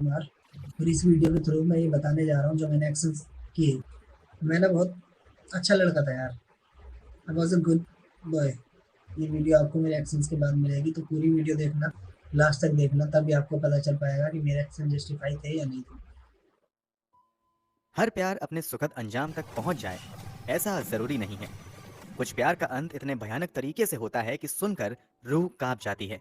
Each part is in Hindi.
यार, और इस वीडियो के थ्रू मैं ये बताने जा रहा हूँ जो मैंने एक्शंस किए। मैं ना बहुत अच्छा लड़का था यार। I was a good boy. ये वीडियो आपको मेरे एक्शंस के बाद मिलेगी, तो पूरी वीडियो देखना, लास्ट तक देखना, तभी आपको पता चल पाएगा कि मेरे एक्शन जस्टिफाई थे या नहीं थे। हर प्यार अपने सुखद अंजाम तक पहुंच जाए, ऐसा जरूरी नहीं है। कुछ प्यार का अंत इतने भयानक तरीके से होता है कि सुनकर रूह कांप जाती है।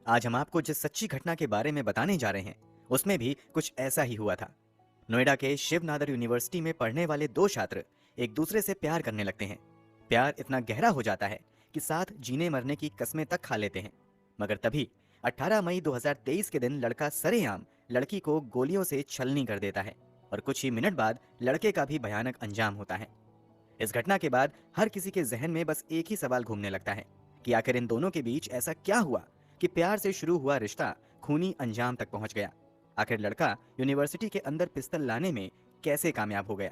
आज हम आपको जिस सच्ची घटना के बारे में बताने जा रहे हैं, उसमें भी कुछ ऐसा ही हुआ था। नोएडा के शिव नादर यूनिवर्सिटी में पढ़ने वाले दो छात्र एक दूसरे से प्यार करने लगते हैं। प्यार इतना गहरा हो जाता है कि साथ जीने मरने की कस्में तक खा लेते हैं। मगर तभी 18 मई 2023 के दिन लड़का सरेआम लड़की को गोलियों से छलनी कर देता है और कुछ ही मिनट बाद लड़के का भी भयानक अंजाम होता है। इस घटना के बाद हर किसी के जहन में बस एक ही सवाल घूमने लगता है कि आखिर इन दोनों के बीच ऐसा क्या हुआ कि प्यार से शुरू हुआ रिश्ता खूनी अंजाम तक पहुंच गया। आखिर लड़का यूनिवर्सिटी के अंदर पिस्तल लाने में कैसे कामयाब हो गया।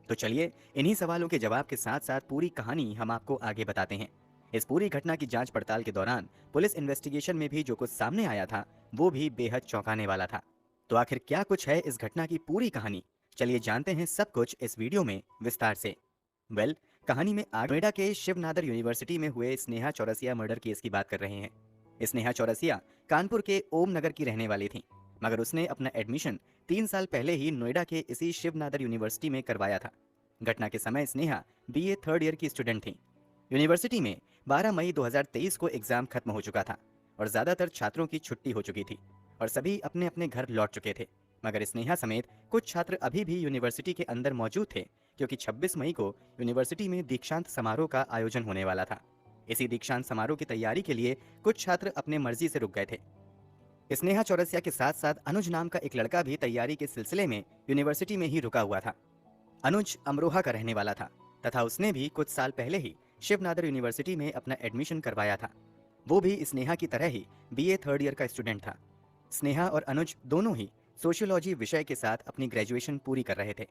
तो चलिए इन्हीं सवालों के जवाब के साथ साथ पूरी कहानी हम आपको आगे बताते हैं। इस पूरी घटना की जांच पड़ताल के दौरान पुलिस इन्वेस्टिगेशन में भी जो कुछ सामने आया था वो भी बेहद चौंकाने वाला था। तो आखिर क्या कुछ है इस घटना की पूरी कहानी, चलिए जानते हैं सब कुछ इस वीडियो में विस्तार से। कहानी में आगे नोएडा के शिव नादर यूनिवर्सिटी में हुए स्नेहा चौरसिया मर्डर केस की बात कर रहे हैं। स्नेहा चौरसिया कानपुर के ओम नगर की रहने वाली थी, मगर उसने अपना एडमिशन 3 साल पहले ही नोएडा के इसी शिव नादर यूनिवर्सिटी में करवाया था। घटना के समय स्नेहा बीए थर्ड ईयर की स्टूडेंट थी। यूनिवर्सिटी में 12 मई 2023 को एग्जाम खत्म हो चुका था और ज्यादातर छात्रों की छुट्टी हो चुकी थी और सभी अपने अपने घर लौट चुके थे। मगर स्नेहा समेत कुछ छात्र अभी भी यूनिवर्सिटी के अंदर मौजूद थे, क्योंकि 26 मई को यूनिवर्सिटी में दीक्षांत समारोह का आयोजन होने वाला था। इसी दीक्षांत समारोह की तैयारी के लिए कुछ छात्र अपने मर्जी से रुक गए थे। स्नेहा चौरसिया के साथ साथ अनुज नाम का एक लड़का भी तैयारी के सिलसिले में यूनिवर्सिटी में ही रुका हुआ था। अनुज अमरोहा का रहने वाला था तथा उसने भी कुछ साल पहले ही शिव नादर यूनिवर्सिटी में अपना एडमिशन करवाया था। वो भी स्नेहा की तरह ही बीए थर्ड ईयर का स्टूडेंट था। स्नेहा और अनुज दोनों ही सोशियोलॉजी विषय के साथ अपनी ग्रेजुएशन पूरी कर रहे थे।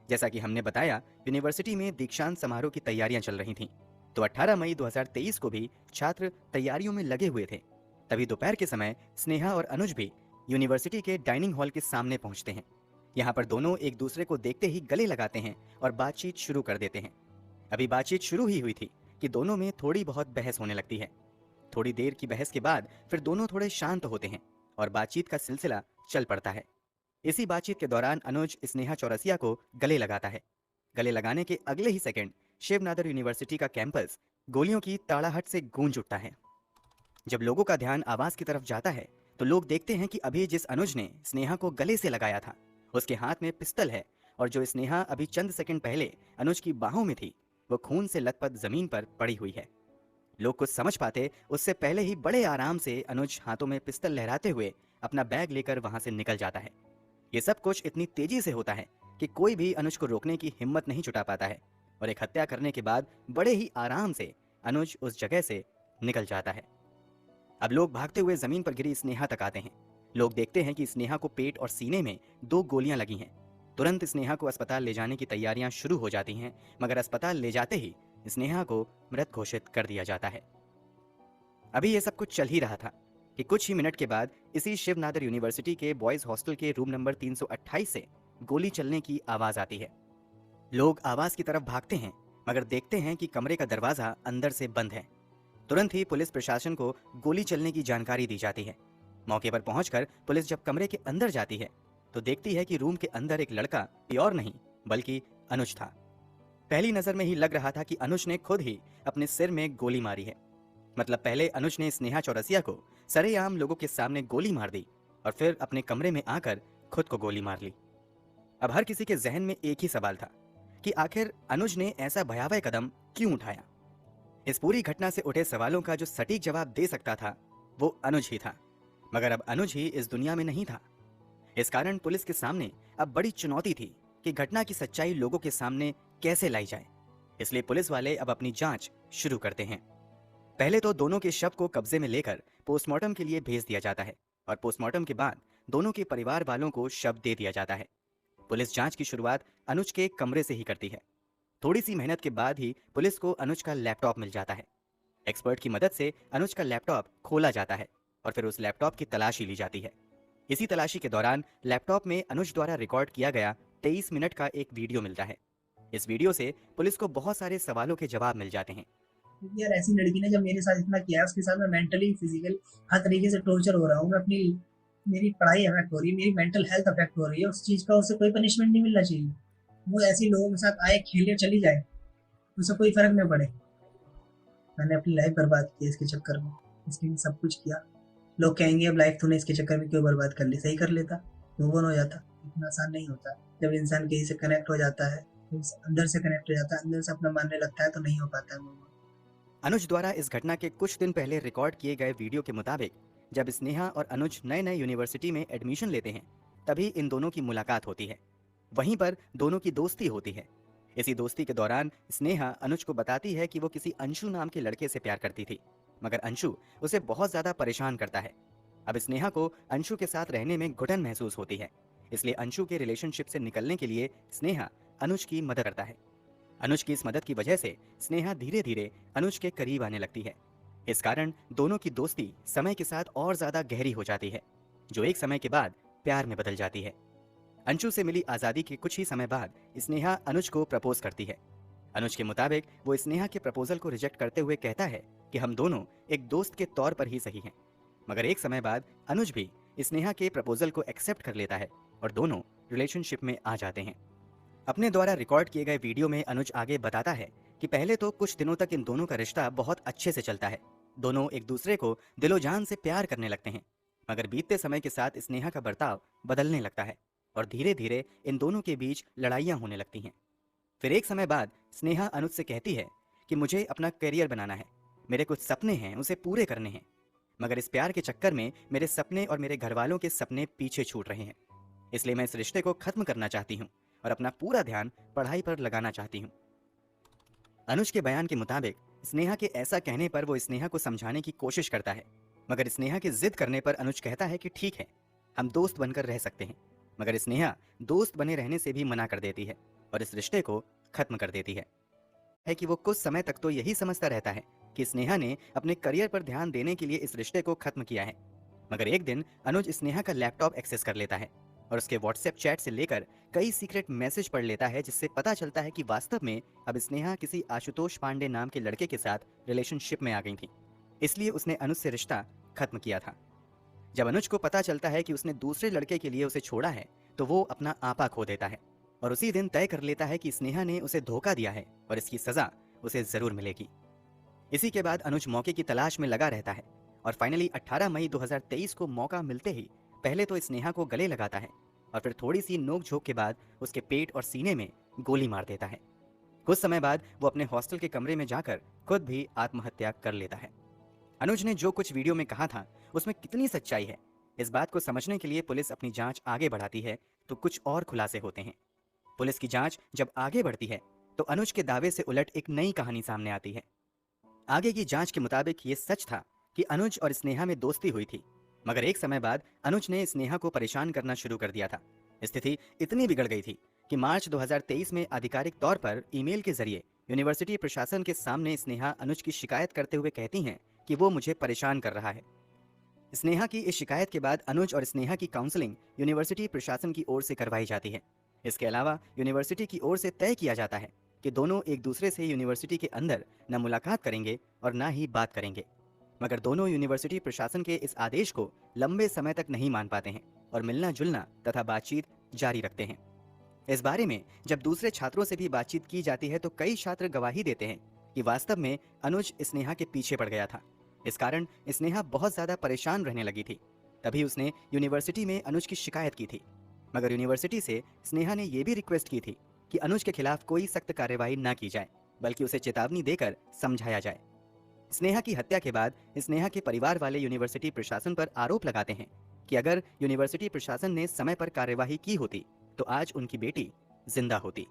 जैसा कि हमने बताया, यूनिवर्सिटी में दीक्षांत समारोह की तैयारियां चल रही थीं, तो 18 मई 2023 को भी छात्र तैयारियों में लगे हुए थे। तभी दोपहर के समय स्नेहा और अनुज भी यूनिवर्सिटी के डाइनिंग हॉल के सामने पहुंचते हैं। यहाँ पर दोनों एक दूसरे को देखते ही गले लगाते हैं और बातचीत शुरू कर देते हैं। अभी बातचीत शुरू ही हुई थी कि दोनों में थोड़ी बहुत बहस होने लगती है। थोड़ी देर की बहस के बाद फिर दोनों थोड़े शांत होते हैं और बातचीत का सिलसिला चल पड़ता है। इसी बातचीत के दौरान अनुज स्नेहा चौरसिया को गले लगाता है। गले लगाने के अगले ही सेकंड शिव नादर यूनिवर्सिटी का कैंपस गोलियों की ताड़ाहट से गूंज उठता है। जब लोगों का ध्यान आवाज की तरफ जाता है तो लोग देखते हैं कि अभी जिस अनुज ने स्नेहा को गले से लगाया था उसके हाथ में पिस्टल है, और जो स्नेहा अभी चंद सेकंड पहले अनुज की बाहों में थी वो खून से लथपथ जमीन पर पड़ी हुई है। लोग कुछ समझ पाते उससे पहले ही बड़े आराम से अनुज हाथों में पिस्टल लहराते हुए अपना बैग लेकर वहां से निकल जाता है। ये सब कुछ इतनी तेजी से होता है कि कोई भी अनुज को रोकने की हिम्मत नहीं जुटा पाता है और एक हत्या करने के बाद बड़े ही आराम से अनुज उस जगह से निकल जाता है। अब लोग भागते हुए जमीन पर गिरी स्नेहा तक आते हैं। लोग देखते हैं कि स्नेहा को पेट और सीने में 2 गोलियां लगी हैं। तुरंत स्नेहा को अस्पताल ले जाने की तैयारियां शुरू हो जाती हैं, मगर अस्पताल ले जाते ही स्नेहा को मृत घोषित कर दिया जाता है। अभी ये सब कुछ चल ही रहा था कि कुछ ही मिनट के बाद इसी शिव नादर यूनिवर्सिटी के बॉयज हॉस्टल के रूम नंबर 328 से गोली चलने की आवाज आती है। लोग आवाज की तरफ भागते हैं, मगर देखते हैं कि कमरे का दरवाजा अंदर से बंद है। तुरंत ही पुलिस प्रशासन को गोली चलने की जानकारी दी जाती है। मौके पर पहुंचकर पुलिस जब कमरे के अंदर जाती है तो देखती है कि रूम के अंदर एक लड़का कोई और नहीं बल्कि अनुज था। पहली नजर में ही लग रहा था कि अनुज ने खुद ही अपने सिर में गोली मारी है। मतलब पहले अनुज ने स्नेहा चौरसिया को सरेआम लोगों के सामने गोली मार दी और फिर अपने कमरे में आकर खुद को गोली मार ली। अब हर किसी के जहन में एक ही सवाल था कि आखिर अनुज ने ऐसा भयावह कदम क्यों उठाया। इस पूरी घटना से उठे सवालों का जो सटीक जवाब दे सकता था वो अनुज ही था, मगर अब अनुज ही इस दुनिया में नहीं था। इस कारण पुलिस के सामने अब बड़ी चुनौती थी कि घटना की सच्चाई लोगों के सामने कैसे लाई जाए। इसलिए पुलिस वाले अब अपनी जांच शुरू करते हैं। पहले तो दोनों के शव को कब्जे में लेकर पोस्टमार्टम के लिए भेज दिया जाता है और पोस्टमार्टम के बाद दोनों के परिवार वालों को शव दे दिया जाता है। पुलिस जांच की शुरुआत अनुज के कमरे से ही करती है। थोड़ी सी मेहनत के बाद ही पुलिस को अनुज का लैपटॉप मिल जाता है। एक्सपर्ट की मदद से अनुज का लैपटॉप खोला जाता है और फिर उस लैपटॉप की तलाशी ली जाती है। इसी तलाशी के दौरान लैपटॉप में अनुज द्वारा रिकॉर्ड किया गया 23 मिनट का एक वीडियो मिलता है। इस वीडियो से पुलिस को बहुत सारे सवालों के जवाब मिल जाते हैं। क्योंकि यार ऐसी लड़की ने जब मेरे साथ इतना किया है, उसके साथ मैं मेंटली फिजिकल हर तरीके से टॉर्चर हो रहा हूँ। मैं अपनी मेरी पढ़ाई अफेक्ट हो रही है, मेरी मेंटल हेल्थ अफेक्ट हो रही है, उस चीज़ का उसे कोई पनिशमेंट नहीं मिलना चाहिए। वो ऐसे लोगों के साथ आए खेले चली जाए, उसे कोई फर्क नहीं पड़े। मैंने अपनी लाइफ बर्बाद की इसके चक्कर में, इसके लिए सब कुछ किया। लोग कहेंगे अब लाइफ तूने इसके चक्कर में क्यों बर्बाद कर ली, सही कर लेता, मूव ऑन हो जाता। इतना आसान नहीं होता। जब इंसान कहीं से कनेक्ट हो जाता है, अंदर से कनेक्ट हो जाता है, अंदर से अपना मानने लगता है, तो नहीं हो पाता है मूव ऑन। अनुज द्वारा इस घटना के कुछ दिन पहले रिकॉर्ड किए गए वीडियो के मुताबिक जब स्नेहा और अनुज नए नए यूनिवर्सिटी में एडमिशन लेते हैं, तभी इन दोनों की मुलाकात होती है। वहीं पर दोनों की दोस्ती होती है। इसी दोस्ती के दौरान स्नेहा अनुज को बताती है कि वो किसी अंशु नाम के लड़के से प्यार करती थी, मगर अंशु उसे बहुत ज्यादा परेशान करता है। अब स्नेहा को अंशु के साथ रहने में घुटन महसूस होती है, इसलिए अंशु के रिलेशनशिप से निकलने के लिए स्नेहा अनुज की मदद करता है। अनुज की इस मदद की वजह से स्नेहा धीरे धीरे अनुज के करीब आने लगती है। इस कारण दोनों की दोस्ती समय के साथ और ज्यादा गहरी हो जाती है, जो एक समय के बाद प्यार में बदल जाती है। अंशु से मिली आजादी के कुछ ही समय बाद स्नेहा अनुज को प्रपोज करती है। अनुज के मुताबिक वो स्नेहा के प्रपोजल को रिजेक्ट करते हुए कहता है कि हम दोनों एक दोस्त के तौर पर ही सही हैं। मगर एक समय बाद अनुज भी स्नेहा के प्रपोजल को एक्सेप्ट कर लेता है और दोनों रिलेशनशिप में आ जाते हैं। अपने द्वारा रिकॉर्ड किए गए वीडियो में अनुज आगे बताता है कि पहले तो कुछ दिनों तक इन दोनों का रिश्ता बहुत अच्छे से चलता है। दोनों एक दूसरे को दिलो जान से प्यार करने लगते हैं, मगर बीतते समय के साथ स्नेहा का बर्ताव बदलने लगता है और धीरे धीरे इन दोनों के बीच लड़ाइयाँ होने लगती हैं। फिर एक समय बाद स्नेहा अनुज से कहती है कि मुझे अपना करियर बनाना है, मेरे कुछ सपने हैं, उसे पूरे करने हैं, मगर इस प्यार के चक्कर में मेरे सपने और मेरे घर वालों के सपने पीछे छूट रहे हैं। इसलिए मैं इस रिश्ते को खत्म करना चाहती हूँ और अपना पूरा ध्यान पढ़ाई पर लगाना चाहती हूँ। अनुज के बयान के मुताबिक स्नेहा के ऐसा कहने पर वो स्नेहा को समझाने की कोशिश करता है, मगर स्नेहा के जिद करने पर अनुज कहता है कि ठीक है, हम दोस्त बनकर रह सकते हैं। मगर स्नेहा दोस्त बने रहने से भी मना कर देती है और इस रिश्ते को खत्म कर देती है कि वो कुछ समय तक तो यही समझता रहता है कि स्नेहा ने अपने करियर पर ध्यान देने के लिए इस रिश्ते को खत्म किया है। मगर एक दिन अनुज स्नेहा का लैपटॉप एक्सेस कर लेता है और उसके व्हाट्सएप चैट से लेकर कई सीक्रेट मैसेज पढ़ लेता है, जिससे पता चलता है कि वास्तव में अब स्नेहा किसी आशुतोष पांडे नाम के लड़के के साथ रिलेशनशिप में आ गई थी, इसलिए उसने अनुज से रिश्ता खत्म किया था। जब अनुज को पता चलता है कि उसने दूसरे लड़के के लिए उसे छोड़ा है, तो वो अपना आपा खो देता है और उसी दिन तय कर लेता है कि स्नेहा ने उसे धोखा दिया है और इसकी सजा उसे जरूर मिलेगी। इसी के बाद अनुज मौके की तलाश में लगा रहता है और फाइनली 18 मई 2023 को मौका मिलते ही पहले तो स्नेहा को गले लगाता है और फिर थोड़ी सी नोक-झोंक के बाद उसके पेट और सीने में गोली मार देता है। कुछ समय बाद वो अपने हॉस्टल के कमरे में जाकर खुद भी आत्महत्या कर लेता है। अनुज ने जो कुछ वीडियो में कहा था उसमें कितनी सच्चाई है, इस बात को समझने के लिए पुलिस अपनी जांच आगे बढ़ाती है तो कुछ और खुलासे होते हैं। पुलिस की जांच जब आगे बढ़ती है तो अनुज के दावे से उलट एक नई कहानी सामने आती है। आगे की जांच के मुताबिक ये सच था कि अनुज और स्नेहा में दोस्ती हुई थी, मगर एक समय बाद अनुज ने स्नेहा को परेशान करना शुरू कर दिया था। स्थिति इतनी बिगड़ गई थी कि मार्च 2023 में आधिकारिक तौर पर ईमेल के जरिए यूनिवर्सिटी प्रशासन के सामने स्नेहा अनुज की शिकायत करते हुए कहती हैं कि वो मुझे परेशान कर रहा है। स्नेहा की इस शिकायत के बाद अनुज और स्नेहा की काउंसलिंग यूनिवर्सिटी प्रशासन की ओर से करवाई जाती है। इसके अलावा यूनिवर्सिटी की ओर से तय किया जाता है कि दोनों एक दूसरे से यूनिवर्सिटी के अंदर न मुलाकात करेंगे और न ही बात करेंगे, मगर दोनों यूनिवर्सिटी प्रशासन के इस आदेश को लंबे समय तक नहीं मान पाते हैं और मिलना जुलना तथा बातचीत जारी रखते हैं। इस बारे में जब दूसरे छात्रों से भी बातचीत की जाती है तो कई छात्र गवाही देते हैं कि वास्तव में अनुज स्नेहा के पीछे पड़ गया था। इस कारण स्नेहा बहुत ज्यादा परेशान रहने लगी थी। तभी उसने यूनिवर्सिटी में अनुज की शिकायत की थी, मगर यूनिवर्सिटी से स्नेहा ने यह भी रिक्वेस्ट की थी कि अनुज के खिलाफ कोई सख्त कार्यवाही न की जाए, बल्कि उसे चेतावनी देकर समझाया जाए। स्नेहा की हत्या के बाद स्नेहा के परिवार वाले यूनिवर्सिटी प्रशासन पर आरोप लगाते हैं कि अगर यूनिवर्सिटी प्रशासन ने समय पर कार्यवाही की होती तो आज उनकी बेटी जिंदा होती।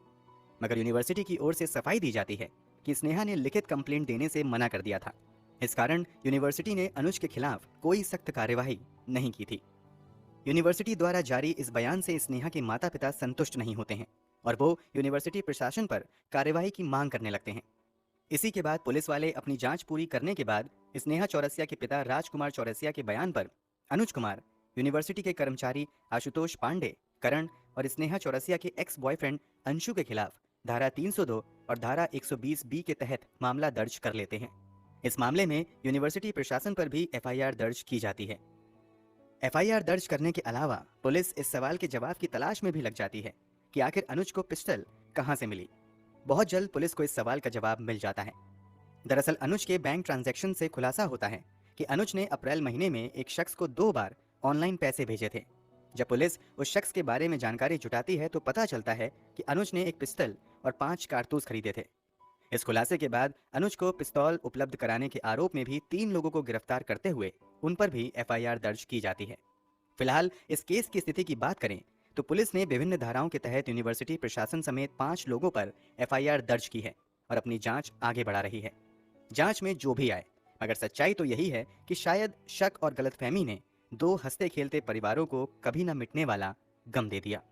मगर यूनिवर्सिटी की ओर से सफाई दी जाती है कि स्नेहा ने लिखित कंप्लेंट देने से मना कर दिया था। इस कारण यूनिवर्सिटी ने अनुज के खिलाफ कोई सख्त कार्यवाही नहीं की थी। यूनिवर्सिटी द्वारा जारी इस बयान से स्नेहा के माता पिता संतुष्ट नहीं होते हैं और वो यूनिवर्सिटी प्रशासन पर कार्यवाही की मांग करने लगते हैं। इसी के बाद पुलिस वाले अपनी जांच पूरी करने के बाद स्नेहा चौरसिया के पिता राजकुमार चौरसिया के बयान पर अनुज कुमार यूनिवर्सिटी के कर्मचारी आशुतोष पांडे, करण और स्नेहा चौरसिया के एक्स बॉयफ्रेंड अंशु के खिलाफ धारा 302 और धारा 120 बी के तहत मामला दर्ज कर लेते हैं। इस मामले में यूनिवर्सिटी प्रशासन पर भी एफआईआर दर्ज की जाती है। एफआईआर दर्ज करने के अलावा पुलिस इस सवाल के जवाब की तलाश में भी लग जाती है कि आखिर अनुज को पिस्टल कहां से मिली। बहुत जल्द पुलिस को इस सवाल का जवाब मिल जाता है। दरअसल अनुज के बैंक ट्रांजैक्शन से खुलासा होता है कि अनुज ने अप्रैल महीने में एक शख्स को 2 बार ऑनलाइन पैसे भेजे थे। जब पुलिस उस शख्स के बारे में जानकारी जुटाती है तो पता चलता है कि अनुज ने एक पिस्टल और 5 कारतूस खरीदे थे। इस खुलासे के बाद अनुज को पिस्तौल उपलब्ध कराने के आरोप में भी 3 लोगों को गिरफ्तार करते हुए उन पर भी एफआईआर दर्ज की जाती है। फिलहाल इस केस की स्थिति की बात करें तो पुलिस ने विभिन्न धाराओं के तहत यूनिवर्सिटी प्रशासन समेत 5 लोगों पर एफआईआर दर्ज की है और अपनी जांच आगे बढ़ा रही है। जांच में जो भी आए, मगर सच्चाई तो यही है कि शायद शक और गलतफहमी ने 2 हंसते खेलते परिवारों को कभी न मिटने वाला गम दे दिया।